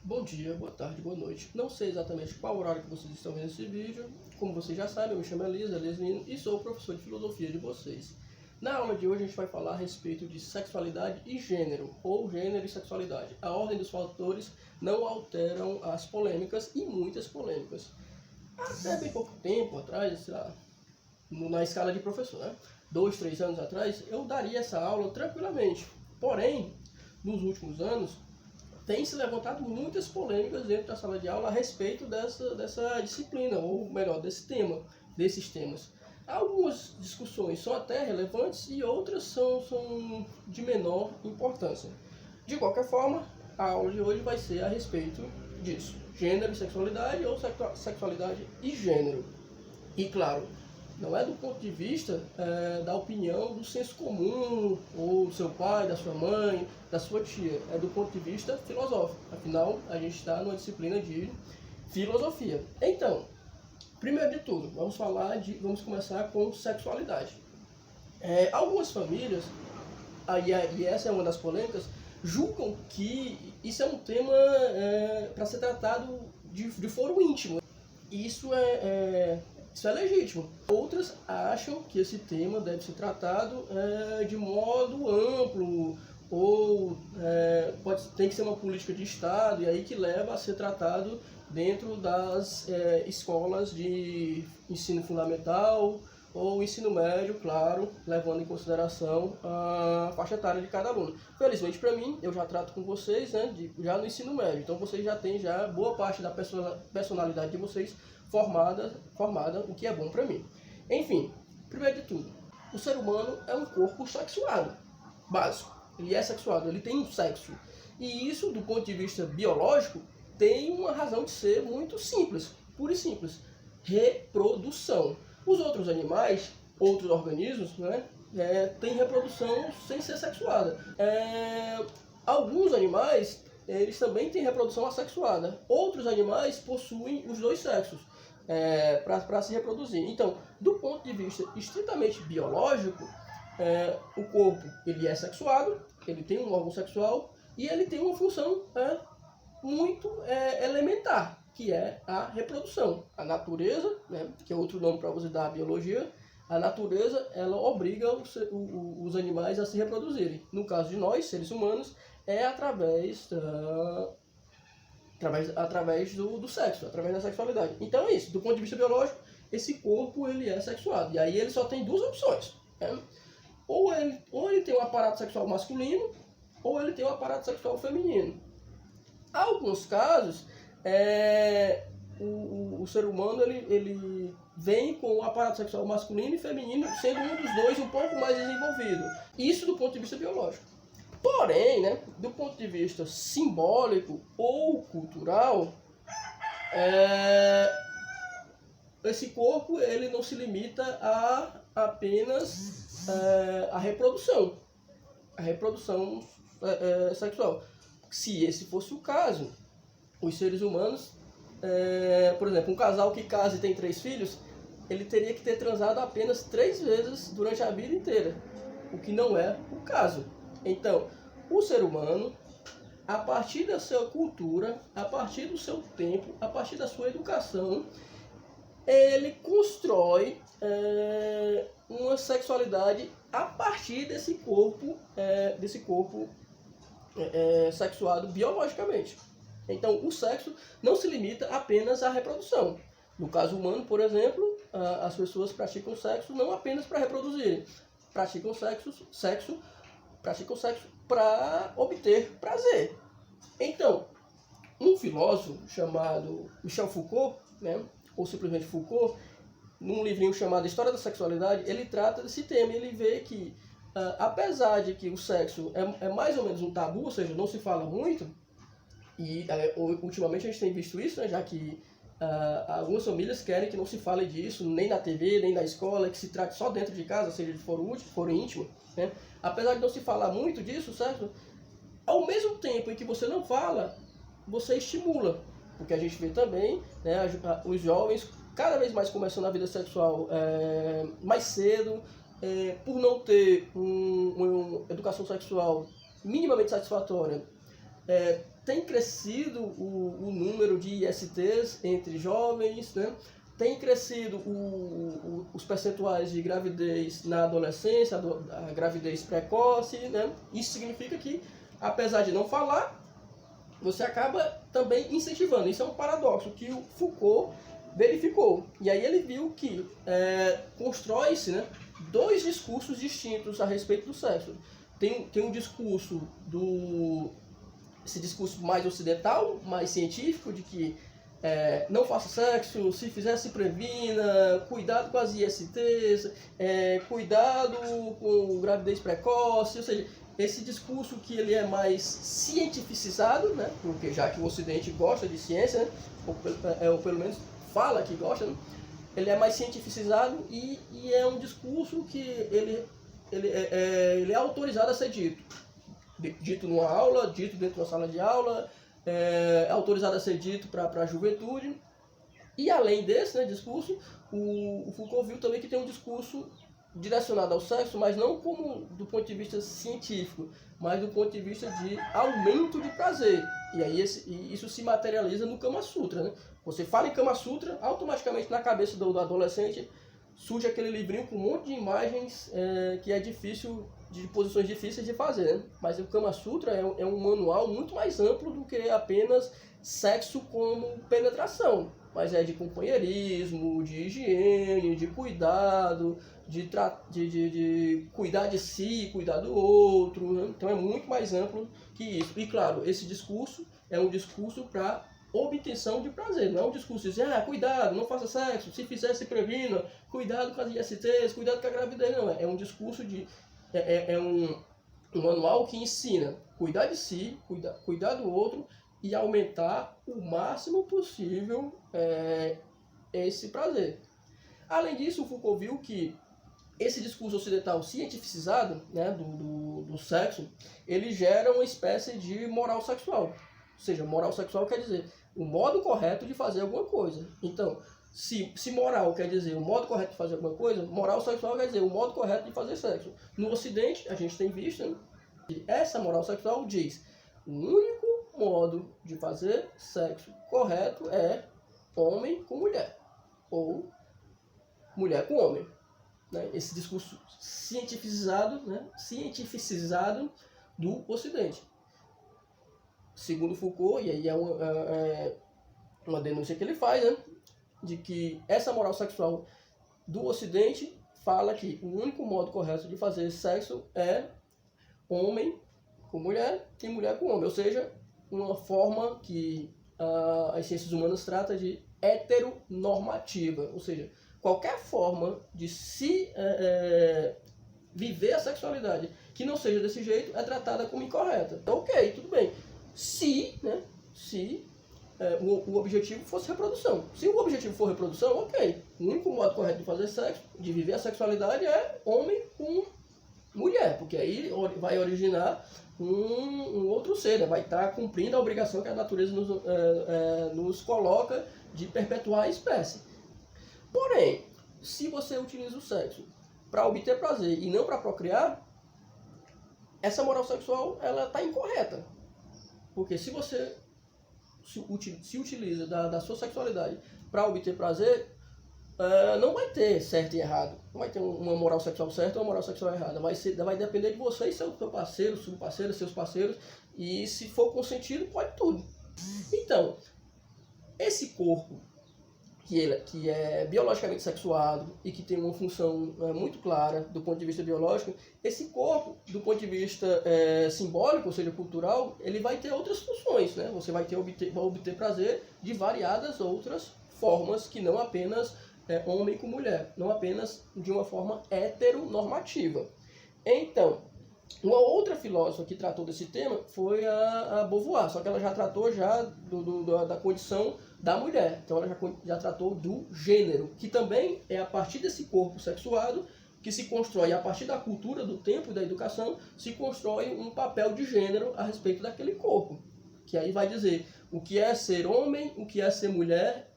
Bom dia, boa tarde, boa noite. Não sei exatamente qual horário que vocês estão vendo esse vídeo. Como vocês já sabem, eu me chamo Elisa Lino e sou o professor de filosofia de vocês. Na aula de hoje a gente vai falar a respeito de sexualidade e gênero, ou gênero e sexualidade. A ordem dos fatores não alteram as polêmicas e muitas polêmicas. Até bem pouco tempo atrás, sei lá, na escala de professor, né? 2, 3 anos atrás, eu daria essa aula tranquilamente. Porém, nos últimos anos, tem se levantado muitas polêmicas dentro da sala de aula a respeito dessa disciplina, ou melhor, desses temas. Algumas discussões são até relevantes e outras são de menor importância. De qualquer forma, a aula de hoje vai ser a respeito disso. Gênero e sexualidade, ou sexualidade e gênero. E claro, não é do ponto de vista da opinião do senso comum, ou do seu pai, da sua mãe, da sua tia. É do ponto de vista filosófico. Afinal, a gente está numa disciplina de filosofia. Então, primeiro de tudo, vamos começar com sexualidade. Algumas famílias, e essa é uma das polêmicas, julgam que isso é um tema para ser tratado de foro íntimo. Isso é legítimo. Outras acham que esse tema deve ser tratado de modo amplo, ou tem que ser uma política de Estado, e aí que leva a ser tratado dentro das escolas de ensino fundamental ou ensino médio, claro, levando em consideração a faixa etária de cada aluno. Felizmente para mim, eu já trato com vocês já no ensino médio, então vocês já têm boa parte da personalidade de vocês formada, o que é bom para mim. Enfim, primeiro de tudo, o ser humano é um corpo sexuado, básico. Ele é sexuado, ele tem um sexo. E isso, do ponto de vista biológico, tem uma razão de ser muito simples, pura e simples: reprodução. Os outros animais, outros organismos, né, têm reprodução sem ser sexuada. Alguns animais, eles também têm reprodução assexuada. Outros animais possuem os dois sexos para se reproduzir. Então, do ponto de vista estritamente biológico, o corpo ele é sexuado, ele tem um órgão sexual e ele tem uma função muito elementar, que é a reprodução. A natureza, né, que é outro nome para você dar a biologia, a natureza ela obriga os animais a se reproduzirem. No caso de nós, seres humanos, é através do sexo, através da sexualidade. Então é isso, do ponto de vista biológico, esse corpo ele é sexuado. E aí ele só tem duas opções. Ou ele tem um aparato sexual masculino, ou ele tem um aparato sexual feminino. Há alguns casos, o ser humano ele vem com o aparato sexual masculino e feminino, sendo um dos dois um pouco mais desenvolvido. Isso do ponto de vista biológico. Porém, né, do ponto de vista simbólico ou cultural, esse corpo ele não se limita a apenas a reprodução sexual. Se esse fosse o caso, os seres humanos, por exemplo, um casal que casa e tem 3 filhos, ele teria que ter transado apenas 3 vezes durante a vida inteira, o que não é o caso. Então, o ser humano, a partir da sua cultura, a partir do seu tempo, a partir da sua educação, ele constrói uma sexualidade a partir desse corpo sexuado biologicamente. Então, o sexo não se limita apenas à reprodução. No caso humano, por exemplo, as pessoas praticam sexo não apenas para reproduzir, praticam sexo para obter prazer. Então, um filósofo chamado Michel Foucault, né, ou simplesmente Foucault, num livrinho chamado História da Sexualidade, ele trata desse tema. Ele vê que, apesar de que o sexo é mais ou menos um tabu, ou seja, não se fala muito, e ultimamente a gente tem visto isso, né, já que algumas famílias querem que não se fale disso, nem na TV, nem na escola, que se trate só dentro de casa, seja de foro íntimo, né? Apesar de não se falar muito disso, certo? Ao mesmo tempo em que você não fala, você estimula, porque a gente vê também, né, os jovens cada vez mais começando a vida sexual mais cedo, por não ter uma educação sexual minimamente satisfatória. tem crescido o número de ISTs entre jovens, né? Tem crescido os percentuais de gravidez na adolescência, a gravidez precoce, né? Isso significa que, apesar de não falar, você acaba também incentivando. Isso é um paradoxo que o Foucault verificou. E aí ele viu que constrói-se, né, dois discursos distintos a respeito do sexo. Tem um discurso esse discurso mais ocidental, mais científico, de que não faça sexo, se fizer se previna, cuidado com as ISTs, cuidado com gravidez precoce, ou seja, esse discurso que ele é mais cientificizado, né, porque já que o Ocidente gosta de ciência, né, ou pelo menos fala que gosta, né, ele é mais cientificizado e é um discurso que ele é autorizado a ser dito numa aula, dito dentro de uma sala de aula, autorizado a ser dito para a juventude. E além desse, né, discurso, o Foucault viu também que tem um discurso direcionado ao sexo, mas não como do ponto de vista científico, mas do ponto de vista de aumento de prazer. E aí isso se materializa no Kama Sutra, né? Você fala em Kama Sutra, automaticamente na cabeça do adolescente surge aquele livrinho com um monte de imagens que é difícil, de posições difíceis de fazer, né? Mas o Kama Sutra é um manual muito mais amplo do que apenas sexo como penetração, mas é de companheirismo, de higiene, de cuidado, de cuidar de si, cuidar do outro, né? Então é muito mais amplo que isso. E claro, esse discurso é um discurso para obtenção de prazer, não é um discurso de dizer, cuidado, não faça sexo, se fizer se previna, cuidado com as ISTs, cuidado com a gravidez, não, é um discurso um manual que ensina cuidar de si, cuidar do outro e aumentar o máximo possível esse prazer. Além disso, o Foucault viu que esse discurso ocidental cientificizado, né, do sexo, ele gera uma espécie de moral sexual. Ou seja, moral sexual quer dizer o modo correto de fazer alguma coisa. Então, se moral quer dizer o modo correto de fazer alguma coisa, moral sexual quer dizer o modo correto de fazer sexo. No Ocidente, a gente tem visto, né, que essa moral sexual diz o único modo de fazer sexo correto é homem com mulher, ou mulher com homem. Né? Esse discurso cientificizado, né, do Ocidente. Segundo Foucault, e aí é uma denúncia que ele faz, né, de que essa moral sexual do Ocidente fala que o único modo correto de fazer sexo é homem com mulher e mulher com homem, ou seja, uma forma que as ciências humanas tratam de heteronormativa, ou seja, qualquer forma de se viver a sexualidade que não seja desse jeito é tratada como incorreta. Então, ok, tudo bem. Se o objetivo fosse reprodução. Se o objetivo for reprodução, ok. O único modo correto de fazer sexo, de viver a sexualidade é homem com mulher, porque aí vai originar um outro ser, né? Vai estar cumprindo a obrigação que a natureza nos coloca de perpetuar a espécie. Porém, se você utiliza o sexo para obter prazer e não para procriar, essa moral sexual ela está incorreta. Porque se você se utiliza da sua sexualidade para obter prazer, não vai ter certo e errado. Não vai ter uma moral sexual certa ou uma moral sexual errada. Vai depender de você e seu parceiro, subparceiro, seus parceiros. E se for consentido, pode tudo. Então, esse corpo que é biologicamente sexuado e que tem uma função muito clara do ponto de vista biológico, esse corpo, do ponto de vista simbólico, ou seja, cultural, ele vai ter outras funções, né? Você vai obter prazer de variadas outras formas que não apenas homem com mulher, não apenas de uma forma heteronormativa. Então, uma outra filósofa que tratou desse tema foi a Beauvoir, só que ela já tratou da condição da mulher. Então ela já tratou do gênero, que também é a partir desse corpo sexuado que se constrói, a partir da cultura, do tempo e da educação, se constrói um papel de gênero a respeito daquele corpo. Que aí vai dizer o que é ser homem, o que é ser mulher,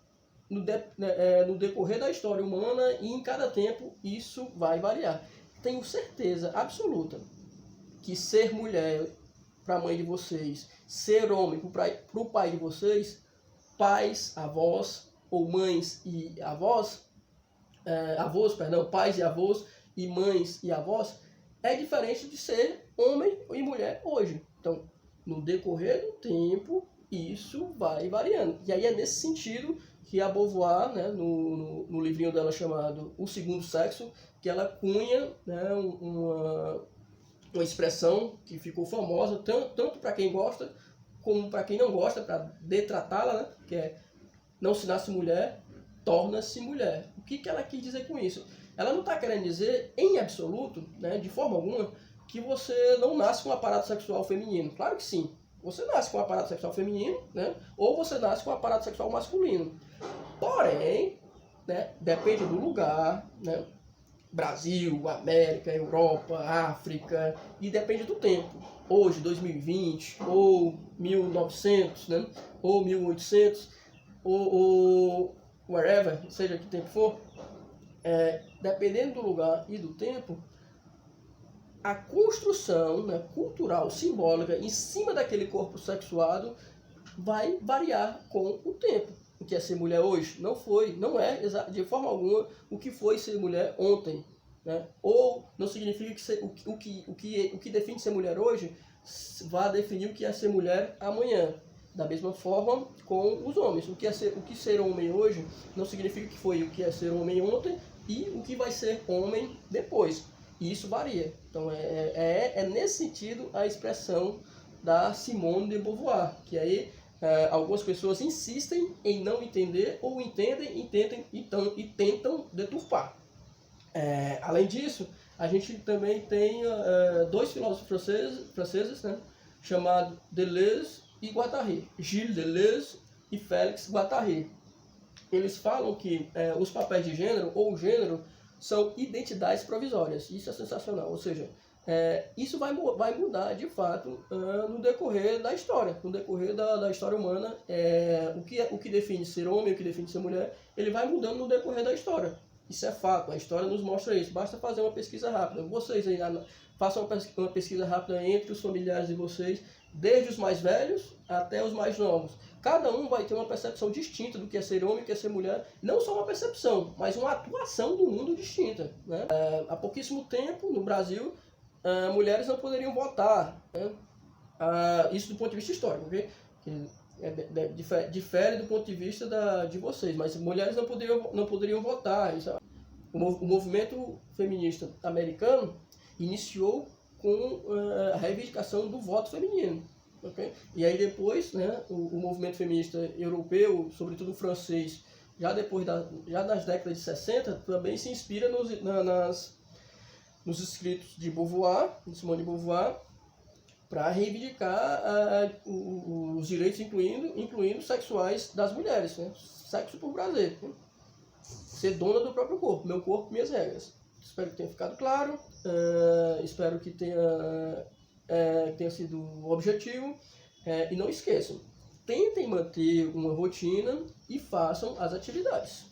no decorrer da história humana, e em cada tempo isso vai variar. Tenho certeza absoluta que ser mulher para a mãe de vocês, ser homem para o pai de vocês, pais, avós, ou mães e avós, pais e avós, e mães e avós, é diferente de ser homem e mulher hoje. Então, no decorrer do tempo, isso vai variando. E aí é nesse sentido que a Beauvoir, né, no livrinho dela chamado O Segundo Sexo, que ela cunha, né, uma expressão que ficou famosa, tanto para quem gosta, como para quem não gosta, para detratá-la, né, que é: não se nasce mulher, torna-se mulher. O que ela quis dizer com isso? Ela não está querendo dizer, em absoluto, né, de forma alguma, que você não nasce com um aparato sexual feminino. Claro que sim. Você nasce com um aparato sexual feminino, né, ou você nasce com um aparato sexual masculino. Porém, né, depende do lugar, né, Brasil, América, Europa, África, e depende do tempo. Hoje, 2020, ou 1900, né, ou 1800, ou wherever, seja que tempo for, dependendo do lugar e do tempo, a construção, né, cultural, simbólica, em cima daquele corpo sexuado vai variar com o tempo. O que é ser mulher hoje não é de forma alguma o que foi ser mulher ontem, né? Ou não significa que o que define ser mulher hoje vai definir o que é ser mulher amanhã. Da mesma forma com os homens. O que ser homem hoje não significa que foi o que é ser homem ontem e o que vai ser homem depois. E isso varia. Então é nesse sentido a expressão da Simone de Beauvoir, que aí algumas pessoas insistem em não entender, ou entendem e tentam deturpar. Além disso, a gente também tem dois filósofos franceses, né, chamados Deleuze e Guattari, Gilles Deleuze e Félix Guattari. Eles falam que os papéis de gênero ou gênero são identidades provisórias. Isso é sensacional. Ou seja, isso vai mudar de fato no decorrer da história. No decorrer da história humana, o que define ser homem, o que define ser mulher, ele vai mudando no decorrer da história. Isso é fato, a história nos mostra isso. Basta fazer uma pesquisa rápida. Vocês aí façam uma pesquisa rápida entre os familiares de vocês, desde os mais velhos até os mais novos. Cada um vai ter uma percepção distinta do que é ser homem e o que é ser mulher. Não só uma percepção, mas uma atuação do mundo distinta, né? Há pouquíssimo tempo, no Brasil, mulheres não poderiam votar, né? Isso do ponto de vista histórico, ok? Difere do ponto de vista de vocês, mas mulheres não poderiam votar. O movimento feminista americano iniciou com a reivindicação do voto feminino. Okay? E aí depois, né, o movimento feminista europeu, sobretudo o francês, já nas décadas de 60, também se inspira nos escritos de Beauvoir, de Simone de Beauvoir, para reivindicar os direitos, incluindo sexuais das mulheres, né? Sexo por prazer, né? Ser dona do próprio corpo, meu corpo, minhas regras. Espero que tenha ficado claro, espero que tenha sido objetivo, e não esqueçam, tentem manter uma rotina e façam as atividades.